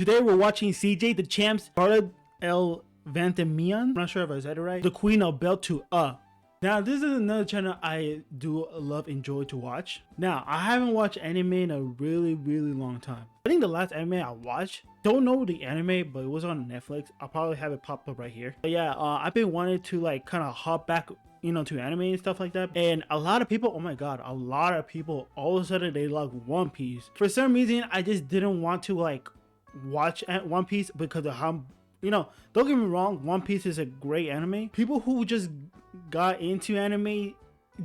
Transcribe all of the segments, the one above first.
Today we're watching CJthechamp, Scarlet Vandimion. I'm not sure if I said it right. The Queen of Belt to Now this is another channel I do enjoy to watch. Now I haven't watched anime in a really long time. I think the last anime I watched, don't know the anime, but it was on Netflix. I'll probably have it pop up right here. But yeah, I've been wanting to like kind of hop back, you know, to anime and stuff like that. And a lot of people, oh my god, a lot of people all of a sudden they like One Piece. For some reason I just didn't want to like watch One Piece because of how, you know, don't get me wrong, One Piece is a great anime. People who just got into anime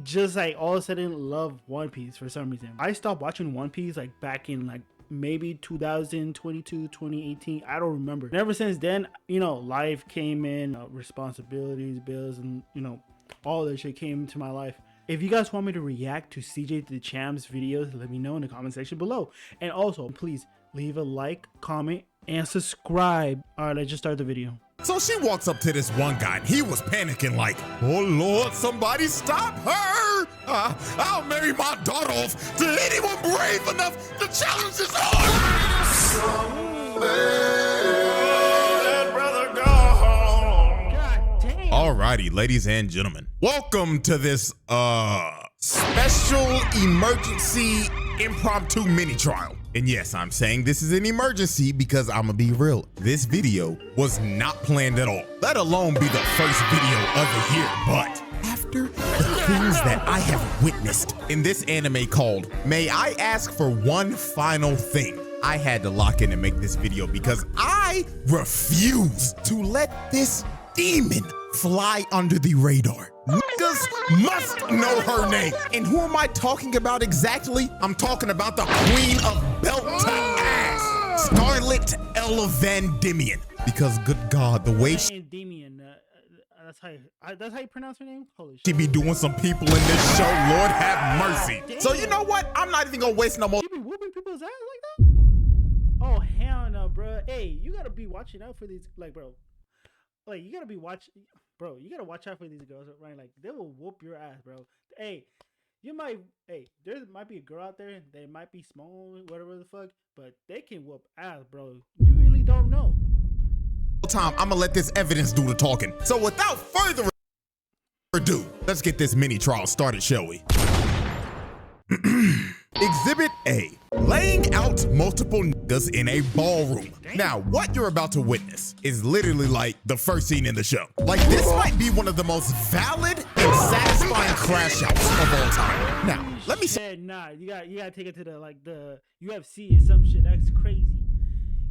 just like all of a sudden love One Piece for some reason. I stopped watching One Piece like back in like maybe 2022, 2018, I don't remember. And ever since then, you know, life came in, responsibilities, bills, and you know, all that shit came into my life. If you guys want me to react to CJthechamp's videos, let me know in the comment section below. And also, please leave a like, comment, and subscribe. All right, let's just start the video. So she walks up to this one guy and he was panicking like, oh Lord, somebody stop her. I'll marry my daughter off to anyone brave enough to challenge this Alrighty, ladies and gentlemen, welcome to this special emergency impromptu mini trial. And yes, I'm saying this is an emergency because I'm gonna be real. This video was not planned at all, let alone be the first video of the year. But after the things that I have witnessed in this anime called May I Ask for One Final Thing, I had to lock in and make this video because I refuse to let this demon fly under the radar. Niggas must know her name. And who am I talking about exactly? I'm talking about the Queen of Belt to Ass, Scarlet Vandimion. Because good God, the way Vandimion, that's how you pronounce her name? Holy shit. She be doing some people in this show, Lord have mercy. Damn. So you know what? I'm not even gonna waste no more. She be whooping people's ass like that? Oh hell no, bro. Hey, you gotta be watching out for these, like, bro. Like, you gotta be watching, bro. You gotta watch out for these girls, right? Like, they will whoop your ass, bro. Hey, there might be a girl out there. They might be small, whatever the fuck, but they can whoop ass, bro. You really don't know. Time, I'm gonna let this evidence do the talking. So without further ado, let's get this mini trial started, shall we? Exhibit A, laying out multiple niggas in a ballroom. Now, what you're about to witness is literally like the first scene in the show. Like, this might be one of the most valid and satisfying crash outs of all time. Now, let me say, nah, you gotta take it to the UFC or some shit. That's crazy.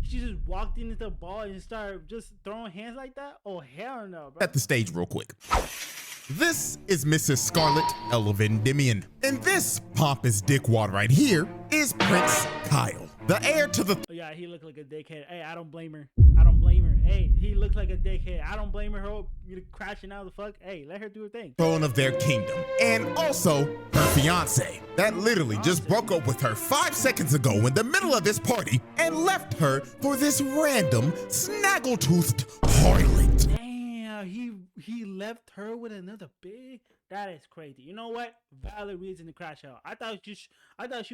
She just walked into the ball and started just throwing hands like that. Oh hell no, bro. At the stage real quick. This is Mrs. Scarlet Vandimion. And this pompous dickwad right here is Prince Kyle, the heir to the... Oh, yeah, he looked like a dickhead. Hey, I don't blame her. I don't blame her. Hey, he looked like a dickhead. I don't blame her. You crashing out the fuck. Hey, let her do her thing. Throne of their kingdom. And also her fiance that literally just broke up with her 5 seconds ago in the middle of this party and left her for this random snaggletooth harlot. Damn, he left her with another big. That is crazy. You know what? Valid reason to crash out. I thought she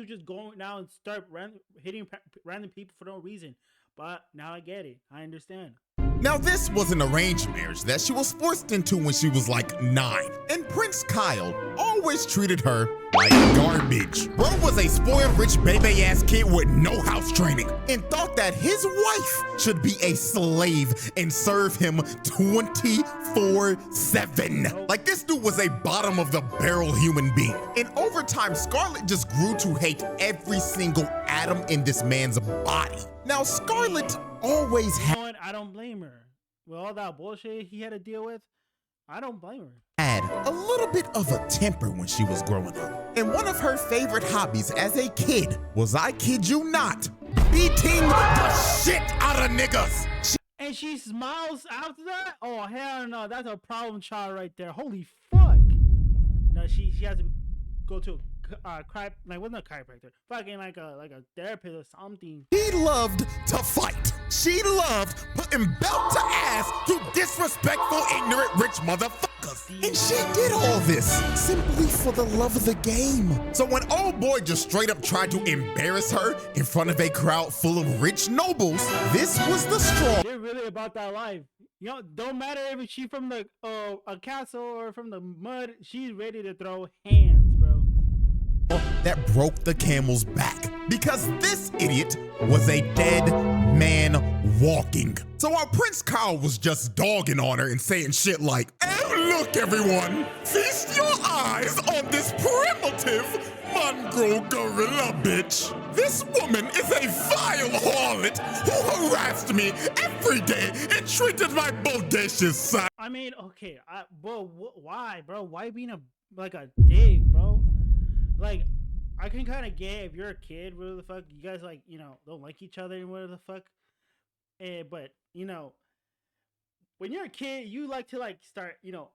was just going now and start hitting random people for no reason. But now I get it. I understand. Now this was an arranged marriage that she was forced into when she was like 9. And Prince Kyle always treated her like garbage. Bro was a spoiled rich baby ass kid with no house training and thought that his wife should be a slave and serve him 24/7. Like, this dude was a bottom of the barrel human being. And over time, Scarlet just grew to hate every single atom in this man's body. Now Scarlet always had... I don't blame her. With all that bullshit he had to deal with, I don't blame her. Had a little bit of a temper when she was growing up. And one of her favorite hobbies as a kid was, I kid you not, beating the shit out of niggas. And she smiles after that? Oh, hell no. That's a problem child right there. Holy fuck. No, she has to go to what's not chiropractor? Fucking like a therapist or something. He loved to fight. She loved putting belt to ass to disrespectful, ignorant, rich motherfuckers. And she did all this simply for the love of the game. So when old boy just straight up tried to embarrass her in front of a crowd full of rich nobles, this was the straw. They're really about that life. You know, don't matter if she's from the a castle or from the mud, she's ready to throw hands, bro. That broke the camel's back because this idiot was a dead man walking. So while Prince Kyle was just dogging on her and saying shit like, "And look everyone, feast your eyes on this primitive mongrel gorilla bitch. This woman is a vile harlot who harassed me every day and treated my bodacious son." I mean, okay, bro, why, bro? Why being like a dick, bro? Like, I can kind of get if you're a kid, what the fuck, you guys like, you know, don't like each other and what the fuck. But you know, when you're a kid, you like to like start, you know,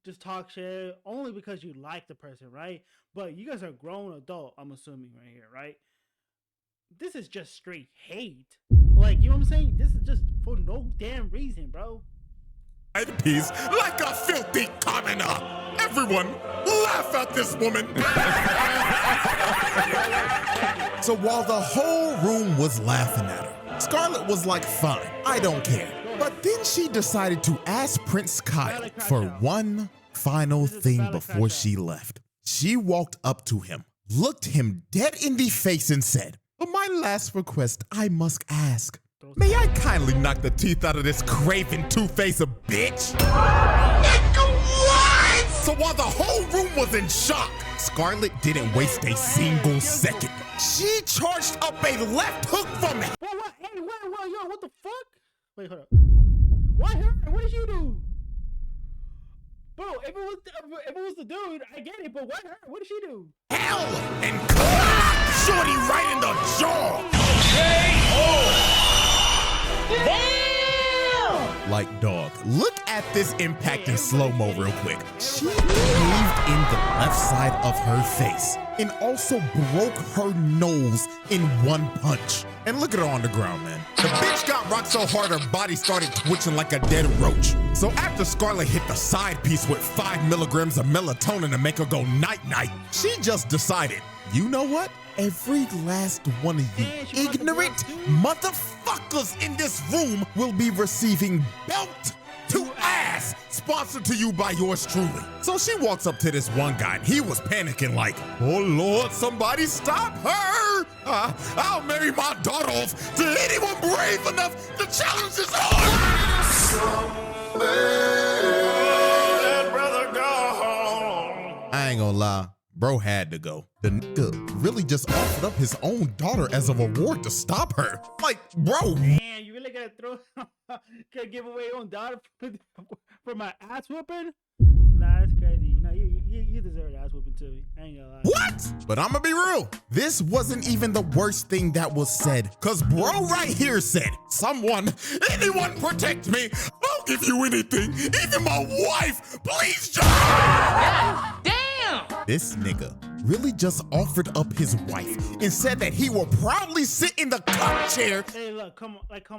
just talk shit only because you like the person, right? But you guys are grown adult, I'm assuming right here, right? This is just straight hate. Like, you know what I'm saying? This is just for no damn reason, bro. Piece like a filthy commoner. Everyone, laugh at this woman. So while the whole room was laughing at her, Scarlet was like, fine, I don't care. But then she decided to ask Prince Kyle for one final thing before she left. She walked up to him, looked him dead in the face and said, "For my last request, I must ask. May I kindly knock the teeth out of this craven two-faced bitch?" What? So while the whole room was in shock, Scarlet didn't waste a single second. She charged up a left hook from him. What? Hey, what, yo, what the fuck? Wait, hold up. Why her? What did you do? Bro, if it was the dude, I get it, but why her? What did she do? Hell! And clap Shorty right in the jaw! Damn! Like, dog, look at this impact in slow-mo real quick. She caved in the left side of her face and also broke her nose in one punch. And look at her on the ground, man. The bitch got rocked so hard her body started twitching like a dead roach. So after Scarlet hit the side piece with 5 milligrams of melatonin to make her go night-night, she just decided, you know what? Every last one of you ignorant motherfuckers in this room will be receiving belt to ass, sponsored to you by yours truly. So she walks up to this one guy and he was panicking like, oh Lord, somebody stop her. I'll marry my daughter off to anyone brave enough to challenge this I ain't gonna lie. Bro had to go. The nigga really just offered up his own daughter as a reward to stop her. Like, bro. Man, you really gotta could give away your own daughter for my ass whooping? Nah, that's crazy. No, you deserve an ass whooping too. I ain't gonna lie. What? But I'ma be real. This wasn't even the worst thing that was said. Cause bro right here said, anyone protect me. I'll give you anything. Even my wife. Please just. God damn! This nigga really just offered up his wife and said that he will proudly sit in the cup chair. Hey, look, come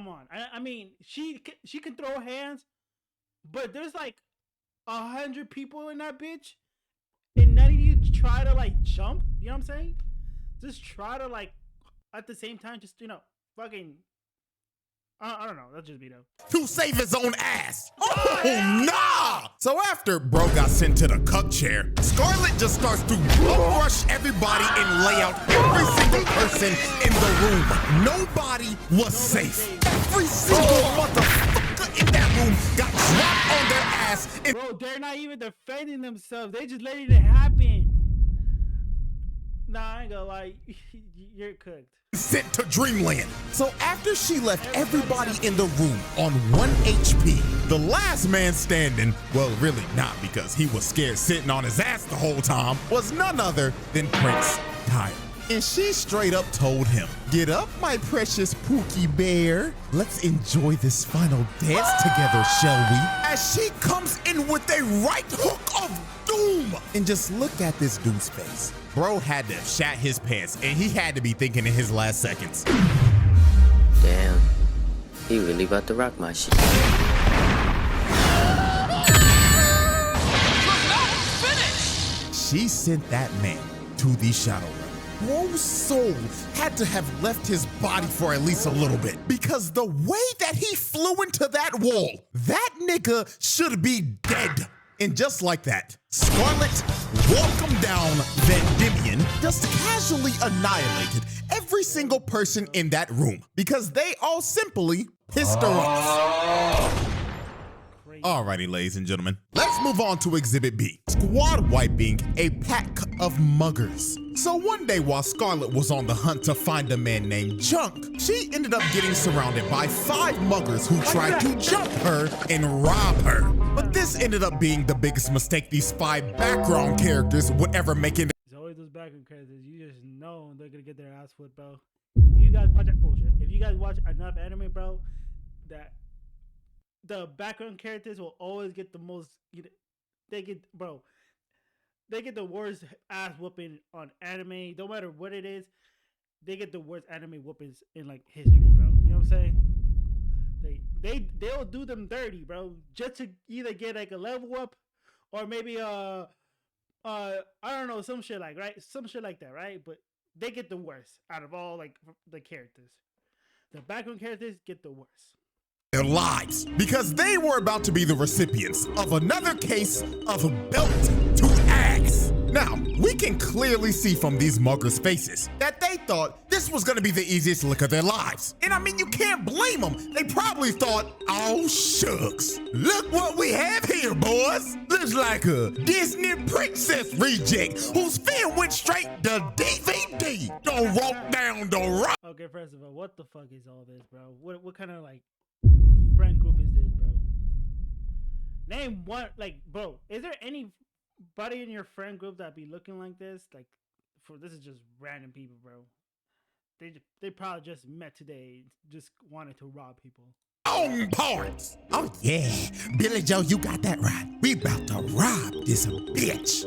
on. I mean, she can throw hands, but there's like 100 people in that bitch, and none of you try to like jump. You know what I'm saying? Just try to like at the same time, just fucking. I don't know. That's just me though. To save his own ass. Oh, nah! So after bro got sent to the cup chair, Scarlet just starts to rush everybody and lay out every single person in the room. Nobody was safe. Every single motherfucker in that room got dropped on their ass. And bro, they're not even defending themselves. They just letting it happen. Nah, I ain't gonna lie. You're cooked. Sent to Dreamland. So after she left everybody in the room on 1 HP, the last man standing, well really not because he was scared sitting on his ass the whole time, was none other than Prince Kyle. And she straight up told him, get up my precious Pookie Bear. Let's enjoy this final dance together, shall we? As she comes in with a right hook of doom. And just look at this dude's face. Bro had to have shat his pants, and he had to be thinking in his last seconds. Damn, he really about to rock my shit. she sent that man to the Shadow Realm. Bro's soul had to have left his body for at least a little bit, because the way that he flew into that wall, that nigga should be dead. And just like that, Scarlet walked him down Vandimion, just casually annihilated every single person in that room because they all simply pissed her off. Alrighty, ladies and gentlemen, let's move on to Exhibit B. Squad wiping a pack of muggers. So one day while Scarlet was on the hunt to find a man named Junk, she ended up getting surrounded by 5 muggers who tried to jump her and rob her. But this ended up being the biggest mistake these 5 background characters would ever make in. There's always those background characters. You just know they're gonna get their ass whipped, bro. If you guys watch bullshit. If you guys watch enough anime, bro, that the background characters will always get the most. They get the worst ass whooping on anime. No matter what it is, they get the worst anime whoopings in like history, bro. You know what I'm saying? They'll do them dirty, bro, just to either get like a level up, or maybe I don't know, some shit like that, right? But they get the worst out of all like the characters. The background characters get the worst. Their lives, because they were about to be the recipients of another case of belt to ass. Now, we can clearly see from these muggers' faces that they thought this was gonna be the easiest lick of their lives. And I mean, you can't blame them. They probably thought, oh shucks, look what we have here, boys. Looks like a Disney princess reject whose film went straight to DVD. Don't walk down the road. Okay, first of all, what the fuck is all this, bro? What kind of like friend group is this, bro? Name one, like, bro, is there anybody in your friend group that be looking like this? Like, this is just random people, bro. They probably just met today, just wanted to rob people. Own parts. Oh yeah, Billy Joe, you got that right. We about to rob this bitch.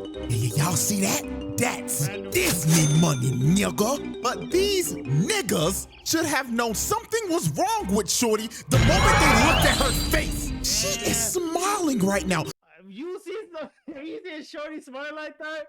Y'all see that? That's Disney money, nigga. But these niggas should have known something was wrong with Shorty the moment they looked at her face. She is smiling right now. You see Shorty smile like that?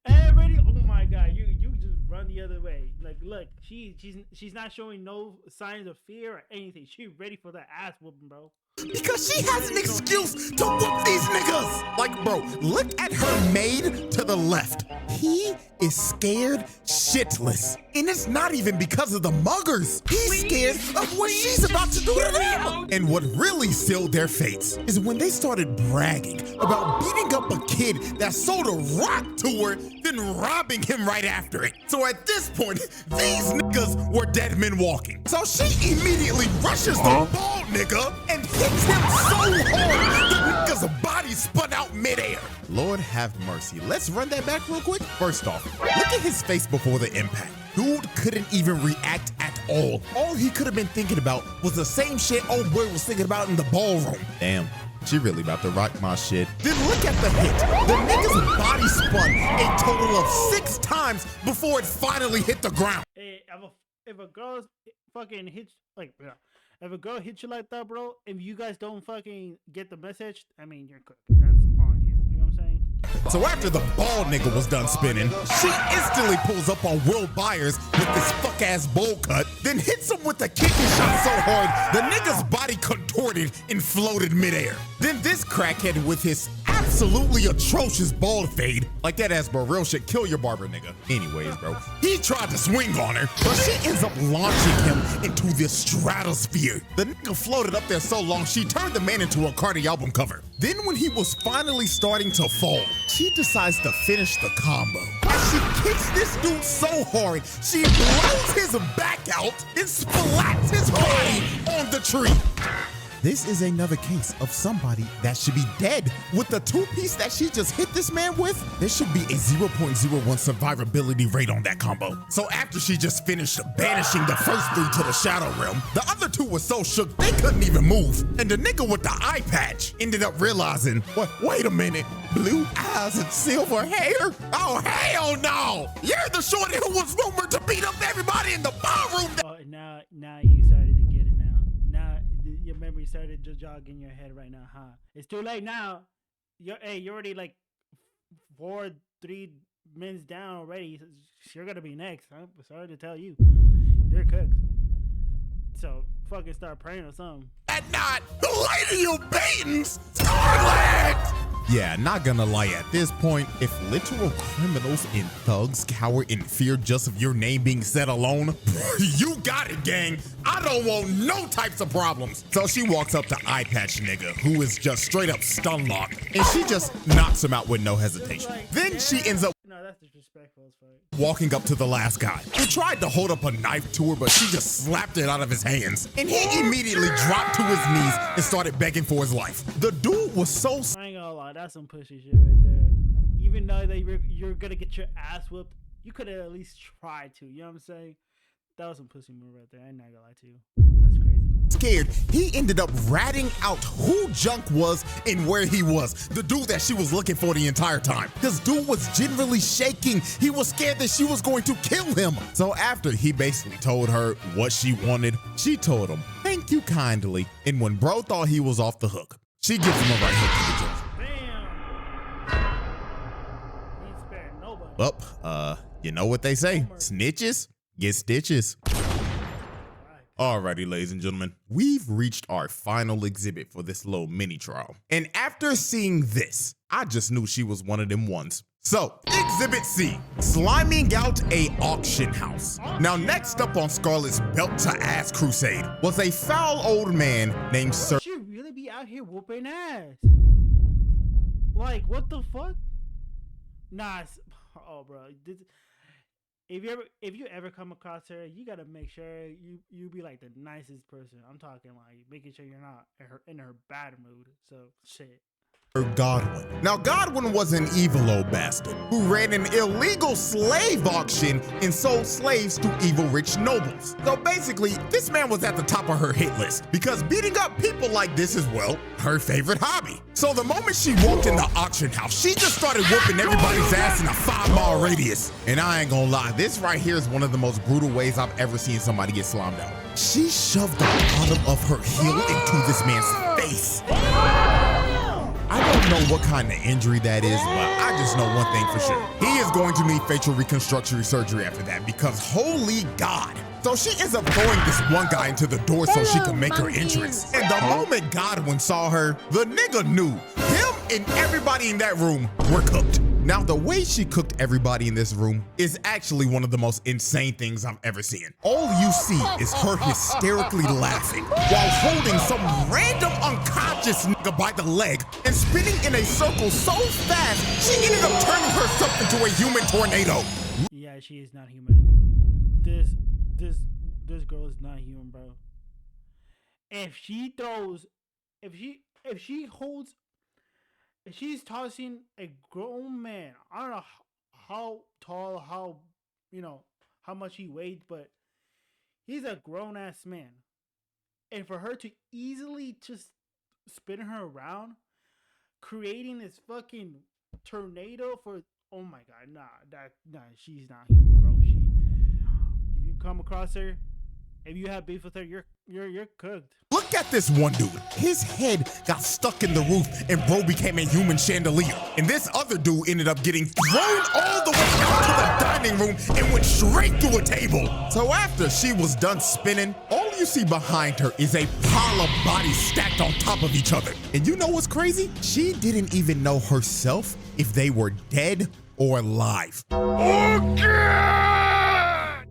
Everybody, oh my god, you just run the other way. Like, look, she's not showing no signs of fear or anything. She's ready for that ass whooping, bro. Because she has an excuse to whoop these niggas. Like, bro, look at her maid to the left. He is scared shitless. And it's not even because of the muggers. He's scared of what she's about to do to them. And what really sealed their fates is when they started bragging about beating up a kid that sold a rock to her, then robbing him right after it. So at this point, these niggas were dead men walking. So she immediately rushes the bald nigga and hits him so hard the nigga's body spun out midair. Lord have mercy. Let's run that back real quick. First off, look at his face before the impact. Dude couldn't even react at all. All he could have been thinking about was the same shit old boy was thinking about in the ballroom. Damn, she really about to rock my shit. Then look at the hit. The nigga's body spun a total of 6 times before it finally hit the ground. Hey, if a girl's fucking hits, like, if a girl hits you like that, bro, if you guys don't fucking get the message, I mean, you're cooked. That's on you. You know what I'm saying? So after the bald nigga was done spinning, she instantly pulls up on Will Byers with this fuck-ass bowl cut, then hits him with a kidney shot so hard, the nigga's body contorted and floated midair. Then this crackhead with his absolutely atrocious bald fade, like that ass bro, real shit, kill your barber, nigga. Anyways, bro, he tried to swing on her, but she ends up launching him into the stratosphere. The nigga floated up there so long, she turned the man into a Cardi album cover. Then when he was finally starting to fall, she decides to finish the combo. As she kicks this dude so hard, she blows his back out and splats his body on the tree. This is another case of somebody that should be dead. With the 2-piece that she just hit this man with, there should be a 0.01 survivability rate on that combo. So after she just finished banishing the first 3 to the Shadow Realm, the other 2 were so shook they couldn't even move. And the nigga with the eye patch ended up realizing, wait a minute, blue eyes and silver hair? Oh, hell no! You're the shorty who was rumored to beat up everybody in the ballroom. Oh, now you started to get it now. Now your memory started to jog in your head right now, huh? It's too late now. You're already like 4 3 minutes down already. You're gonna be next. I'm sorry to tell you, you're cooked. So fucking start praying or something. And not the lady you beaten's Scarlet! Yeah, not gonna lie, at this point, if literal criminals and thugs cower in fear just of your name being said alone, you got it, gang. I don't want no types of problems. So she walks up to Eye Patch nigga, who is just straight up stun locked, and she just knocks him out with no hesitation. Then she ends up That's disrespectful as fuck. walking up to the last guy, who tried to hold up a knife to her, but she just slapped it out of his hands. And he immediately dropped to his knees and started begging for his life. The dude was so I ain't gonna lie, that's some pushy shit right there. Even though that you're gonna get your ass whooped, you could have at least tried to. You know what I'm saying? That was some pussy move right there. I ain't not gonna lie to you. That's crazy. scared, he ended up ratting out who Junk was and where he was. The dude that she was looking for the entire time. This dude was generally shaking. He was scared that she was going to kill him. So after he basically told her what she wanted, she told him, "Thank you kindly." And when bro thought he was off the hook, she gives him a right hook to the jaw. Bam! He ain't sparing nobody. You know what they say, snitches get stitches. Alrighty, ladies and gentlemen, we've reached our final exhibit for this little mini trial. And after seeing this, I just knew she was one of them ones. So, Exhibit C, sliming out a auction house. Now, next up on Scarlet's belt to ass crusade was a foul old man named Sir. She really be out here whooping ass. Like, what the fuck? Nah, oh, bro. If you ever come across her, you gotta make sure you be like the nicest person. I'm talking like making sure you're not in her bad mood. So shit. Godwin. Now, Godwin was an evil old bastard who ran an illegal slave auction and sold slaves to evil rich nobles. So basically, this man was at the top of her hit list because beating up people like this is, well, her favorite hobby. So the moment she walked in the auction house, she just started whooping everybody's ass in a 5-mile radius. And I ain't gonna lie, this right here is one of the most brutal ways I've ever seen somebody get slammed out. She shoved the bottom of her heel into this man's face. I don't know what kind of injury that is, but I just know one thing for sure. He is going to need facial reconstruction surgery after that because holy God. So she ends up throwing this one guy into the door so she could make her entrance. And the moment Godwin saw her, the nigga knew him and everybody in that room were cooked. Now, the way she cooked everybody in this room is actually one of the most insane things I've ever seen. All you see is her hysterically laughing while holding some random unconscious nigga by the leg and spinning in a circle so fast, she ended up turning herself into a human tornado. Yeah, she is not human. This girl is not human, bro. If she's tossing a grown man, I don't know how tall, how much he weighs, but he's a grown ass man. And for her to easily just spin her around, creating this fucking tornado oh my God, nah, she's not human, bro. If you come across her, if you have beef with her, you're cooked. Look at this one dude. His head got stuck in the roof and bro became a human chandelier. And this other dude ended up getting thrown all the way out to the dining room and went straight through a table. So after she was done spinning, all you see behind her is a pile of bodies stacked on top of each other. And you know what's crazy? She didn't even know herself if they were dead or alive.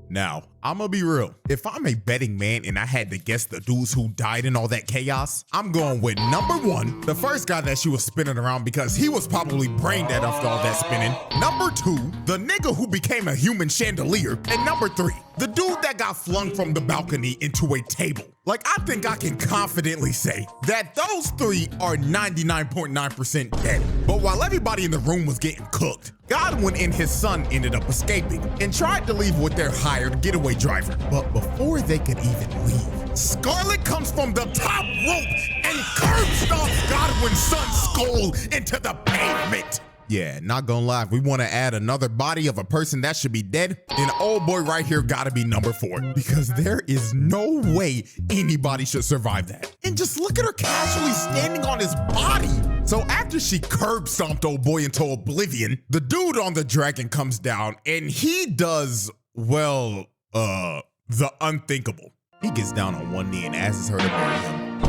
Now, I'ma be real. If I'm a betting man and I had to guess the dudes who died in all that chaos, I'm going with number 1, the first guy that she was spinning around because he was probably brain dead after all that spinning. Number 2, the nigga who became a human chandelier. And number 3, the dude that got flung from the balcony into a table. Like, I think I can confidently say that those 3 are 99.9% dead. But while everybody in the room was getting cooked, Godwin and his son ended up escaping and tried to leave with their hired getaway driver. But before they could even leave, Scarlet comes from the top rope and curb stomps Godwin's son's skull into the pavement. Yeah, not gonna lie, if we want to add another body of a person that should be dead, then old boy right here gotta be number 4 because there is no way anybody should survive that. And just look at her casually standing on his body. So after she curb stomped old boy into oblivion, the dude on the dragon comes down and he does, well, the unthinkable. He gets down on one knee and asks her to marry him.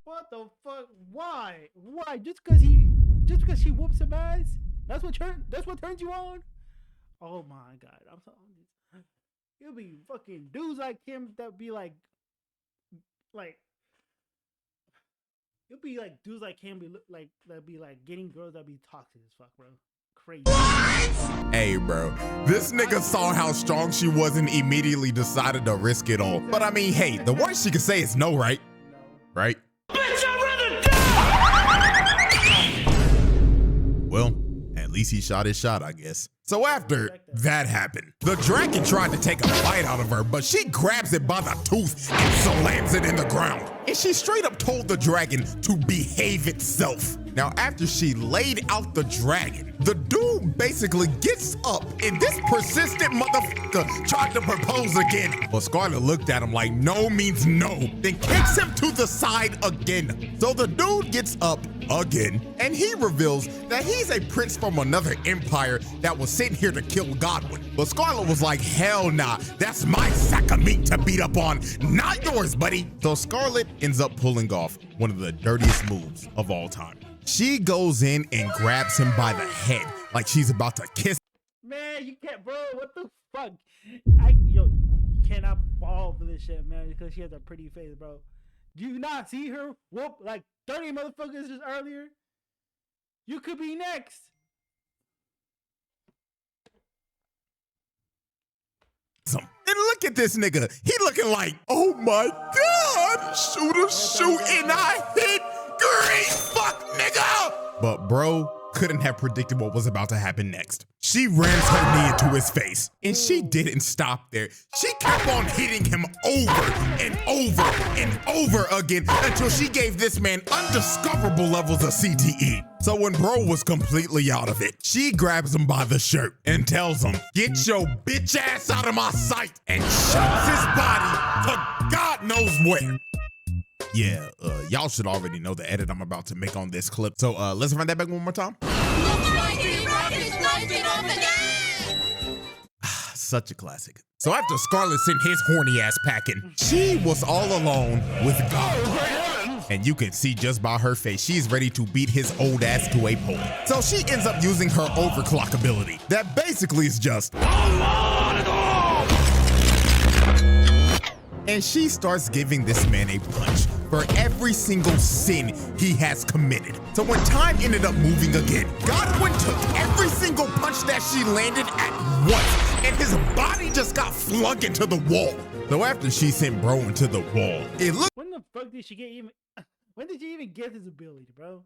What the fuck? Why? Why? Just because she whoops some ass? That's what turns you on? Oh my god! I'm sorry. It'll be fucking dudes like him that be like. It'll be like dudes like him be like that be like getting girls that be toxic as fuck, bro. Crazy. Hey, bro, this nigga saw how strong she was and immediately decided to risk it all. But I mean, hey, the worst she could say is no, right? No. Right? Bitch, I'd rather die! Well, at least he shot his shot, I guess. So after that happened, the dragon tried to take a bite out of her, but she grabs it by the tooth and slams it in the ground. And she straight up told the dragon to behave itself. Now, after she laid out the dragon, the dude basically gets up and this persistent motherfucker tried to propose again. But Scarlet looked at him like no means no, then kicks him to the side again. So the dude gets up again and he reveals that he's a prince from another empire that was sent here to kill Godwin. But Scarlet was like, hell nah, that's my sack of meat to beat up on, not yours, buddy. So Scarlet ends up pulling off one of the dirtiest moves of all time. She goes in and grabs him by the head like she's about to kiss. Man, you can't, bro. What the fuck? You cannot fall for this shit, man, because she has a pretty face, bro. Do you not see her whoop like 30 motherfuckers just earlier? You could be next. And look at this nigga. He looking like, oh my God, shoot, and I hit. Great fuck, nigga! But bro couldn't have predicted what was about to happen next. She rams her knee into his face, and she didn't stop there. She kept on hitting him over and over and over again until she gave this man undiscoverable levels of CTE. So when bro was completely out of it, she grabs him by the shirt and tells him, get your bitch ass out of my sight, and shoves his body to God knows where. Yeah, y'all should already know the edit I'm about to make on this clip. So let's run that back one more time. Such a classic. So after Scarlet sent his horny ass packing, she was all alone with God. And you can see just by her face, she's ready to beat his old ass to a pulp. So she ends up using her overclock ability. That basically is just, and she starts giving this man a punch for every single sin he has committed. So when time ended up moving again, Godwin took every single punch that she landed at once, and his body just got flung into the wall. So after she sent bro into the wall, it looked When the fuck did she get even? When did she even get his ability, bro?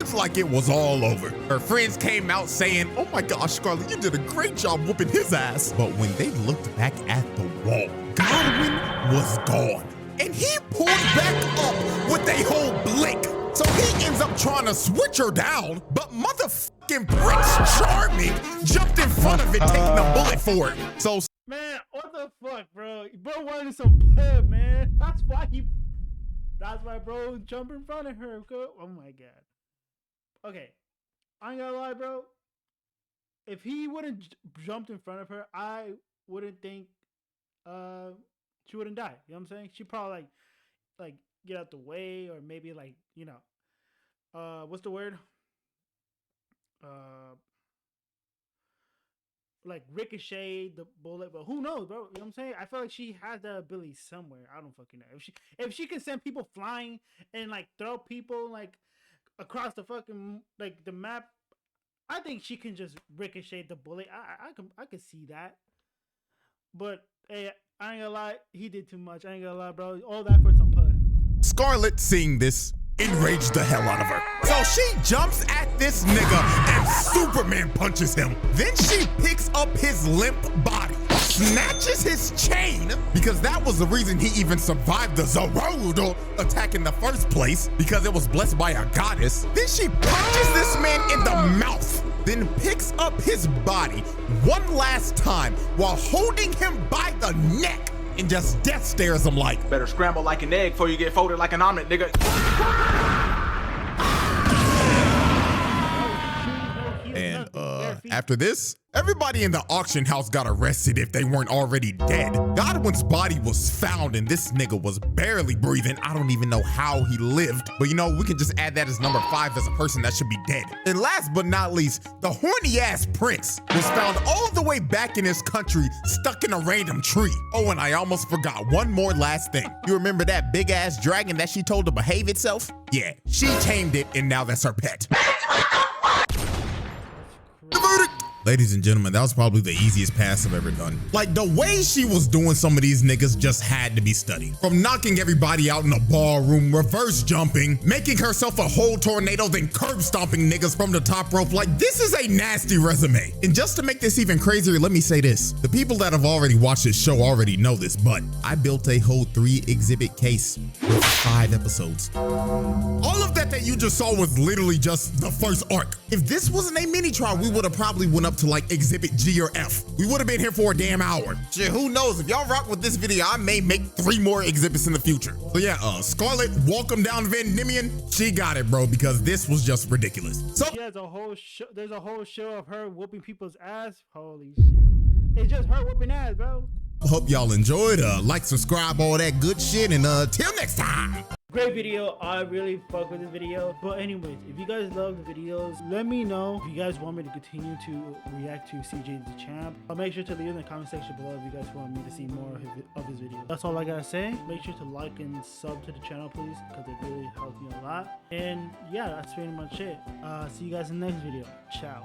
It's like it was all over. Her friends came out saying, oh my gosh, Scarlet, you did a great job whooping his ass. But when they looked back at the wall, Godwin was gone. And he pulled back up with a whole blick. So he ends up trying to switch her down, but motherfucking Prince Charming jumped in front of it, taking a bullet for it. So Man, what the fuck, bro? Bro wanted some pub, man. That's why bro jumped in front of her. Oh my god. Okay, I ain't gonna lie, bro. If he wouldn't jumped in front of her, I wouldn't think she wouldn't die. You know what I'm saying? She probably like get out the way, or maybe like, you know, what's the word? Like ricochet the bullet, but who knows, bro? You know what I'm saying? I feel like she has that ability somewhere. I don't fucking know. If she can send people flying and like throw people like across the fucking like the map, I think she can just ricochet the bullet. I could see that. But hey, I ain't gonna lie, he did too much. I ain't gonna lie, bro. All that for some pud. Scarlet, seeing this, enraged the hell out of her. So she jumps at this nigga and Superman punches him. Then she picks up his limp body, snatches his chain, because that was the reason he even survived the Zorodo attack in the first place, because it was blessed by a goddess. Then she punches this man in the mouth, then picks up his body one last time while holding him by the neck and just death stares him like, better scramble like an egg before you get folded like an omelet, nigga. after this, everybody in the auction house got arrested if they weren't already dead. Godwin's body was found and this nigga was barely breathing. I don't even know how he lived, but you know, we can just add that as number 5 as a person that should be dead. And last but not least, the horny ass prince was found all the way back in his country, stuck in a random tree. Oh, and I almost forgot one more last thing. You remember that big ass dragon that she told to behave itself? Yeah, she tamed it and now that's her pet. The verdict. Ladies and gentlemen, that was probably the easiest pass I've ever done. Like, the way she was doing some of these niggas just had to be studied. From knocking everybody out in a ballroom, reverse jumping, making herself a whole tornado, then curb stomping niggas from the top rope. Like, this is a nasty resume. And just to make this even crazier, let me say this. The people that have already watched this show already know this, but I built a whole 3 exhibit case with 5 episodes. All of that you just saw was literally just the first arc. If this wasn't a mini trial, we would have probably went up to like exhibit G or F. We would have been here for a damn hour. Shit, who knows? If y'all rock with this video, I may make 3 more exhibits in the future. So yeah, Scarlet, welcome down Vandimion. She got it, bro, because this was just ridiculous. So she has a whole show. There's a whole show of her whooping people's ass. Holy shit. It's just her whooping ass, bro. Hope y'all enjoyed. Like, subscribe, all that good shit, and till next time. Great video. I really fuck with this video. But anyways, if you guys love the videos, let me know if you guys want me to continue to react to CJthechamp. I'll make sure to leave in the comment section below if you guys want me to see more of his videos. That's all I gotta say. Make sure to like and sub to the channel, please, because it really helps me a lot. And yeah, that's pretty much it. See you guys in the next video. Ciao.